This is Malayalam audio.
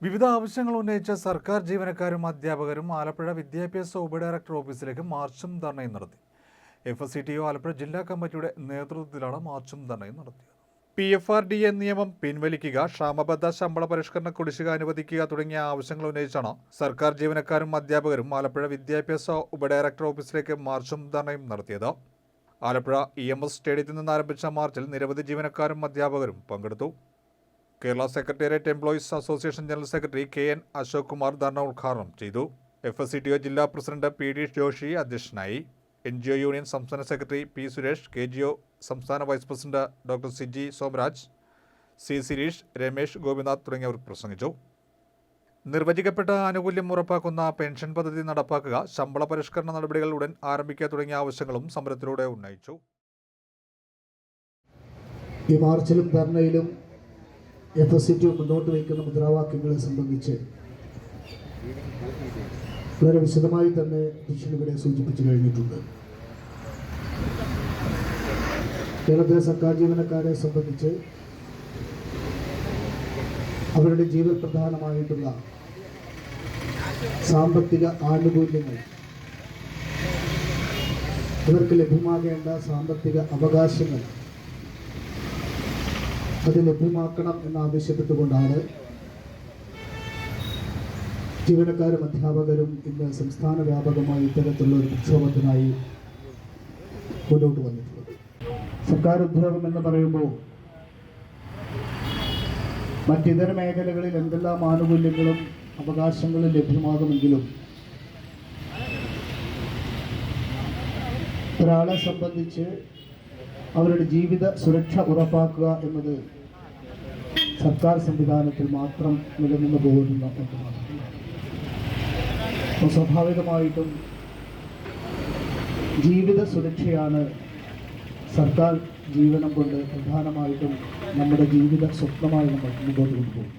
വിവിധ ആവശ്യങ്ങൾ ഉന്നയിച്ച സർക്കാർ ജീവനക്കാരും അധ്യാപകരും ആലപ്പുഴ വിദ്യാഭ്യാസ ഉപഡയറക്ടർ ഓഫീസിലേക്ക് മാർച്ചും ധർണയും നടത്തി. FSCTU ആലപ്പുഴ ജില്ലാ കമ്മിറ്റിയുടെ നേതൃത്വത്തിലാണ് മാർച്ചും ധർണയും നടത്തിയത്. PFRDA നിയമം പിൻവലിക്കുക, ക്ഷാമബദ്ധ ശമ്പള പരിഷ്കരണ കുടിശ്ശിക അനുവദിക്കുക തുടങ്ങിയ ആവശ്യങ്ങൾ ഉന്നയിച്ചാണ് സർക്കാർ ജീവനക്കാരും അധ്യാപകരും ആലപ്പുഴ വിദ്യാഭ്യാസ ഉപഡയറക്ടർ ഓഫീസിലേക്ക് മാർച്ചും ധർണയും നടത്തിയത്. ആലപ്പുഴ EMS സ്റ്റേഡിയത്തിൽ നിന്ന് ആരംഭിച്ച മാർച്ചിൽ നിരവധി ജീവനക്കാരും അധ്യാപകരും പങ്കെടുത്തു. Kerala secretariat employees association general secretary KN Ashok Kumar dharna ഉദ്ഘാടനം ചെയ്തു. FSCTU ജില്ലാ പ്രസിഡന്റ് PD ജോഷി അധ്യക്ഷനായി. NGO യൂണിയൻ സംസ്ഥാന സെക്രട്ടറി P സുരേഷ്, KGO സംസ്ഥാന vice president doctor Siji Somaraj, C Sirish, Ramesh Gopinath തുടങ്ങിയവർ പ്രസംഗിച്ചു. നിർവചിക്കപ്പെട്ട ആനുകൂല്യം ഉറപ്പാക്കുന്ന പെൻഷൻ പദ്ധതി നടപ്പാക്കുക, ശമ്പള പരിഷ്കരണ നടപടികൾ ഉടൻ ആരംഭിക്കുക തുടങ്ങിയ ആവശ്യങ്ങളും സമരത്തിലൂടെ ഉന്നയിച്ചു. ഈ മാർച്ചിലും ധർണയിലും FSCTU മുന്നോട്ട് വയ്ക്കുന്ന മുദ്രാവാക്യങ്ങളെ സംബന്ധിച്ച് വളരെ വിശദമായി തന്നെ ഇവിടെ സൂചിപ്പിച്ചു കഴിഞ്ഞിട്ടുണ്ട്. കേരളത്തിലെ സർക്കാർ ജീവനക്കാരെ സംബന്ധിച്ച് അവരുടെ ജീവൻ പ്രധാനമായിട്ടുള്ള സാമ്പത്തിക ആനുകൂല്യങ്ങൾ, ഇവർക്ക് ലഭ്യമാകേണ്ട സാമ്പത്തിക അവകാശങ്ങൾ അത് ലഭ്യമാക്കണം എന്നാവശ്യപ്പെട്ടുകൊണ്ടാണ് ജീവനക്കാരും അധ്യാപകരും ഇന്ന് സംസ്ഥാന വ്യാപകമായി ഇത്തരത്തിലുള്ള ഒരു പ്രക്ഷോഭത്തിനായി മുന്നോട്ട് വന്നിട്ടുള്ളത്. സർക്കാർ ഉദ്യോഗം എന്ന് പറയുമ്പോൾ മറ്റിതര മേഖലകളിൽ എന്തെല്ലാം ആനുകൂല്യങ്ങളും അവകാശങ്ങളും ലഭ്യമാകുമെങ്കിലും ഒരാളെ സംബന്ധിച്ച് അവരുടെ ജീവിത സുരക്ഷ ഉറപ്പാക്കുക എന്നത് സർക്കാർ സംവിധാനത്തിൽ മാത്രം നിലനിന്ന് പോകുന്ന ഒന്നാണ്. സ്വാഭാവികമായിട്ടും ജീവിത സുരക്ഷയാണ് സർക്കാർ ജീവനം കൊണ്ട് പ്രധാനമായിട്ടും നമ്മുടെ ജീവിത സ്വപ്നമായി നമ്മൾ മുന്നോട്ട് കൊണ്ടുപോകും.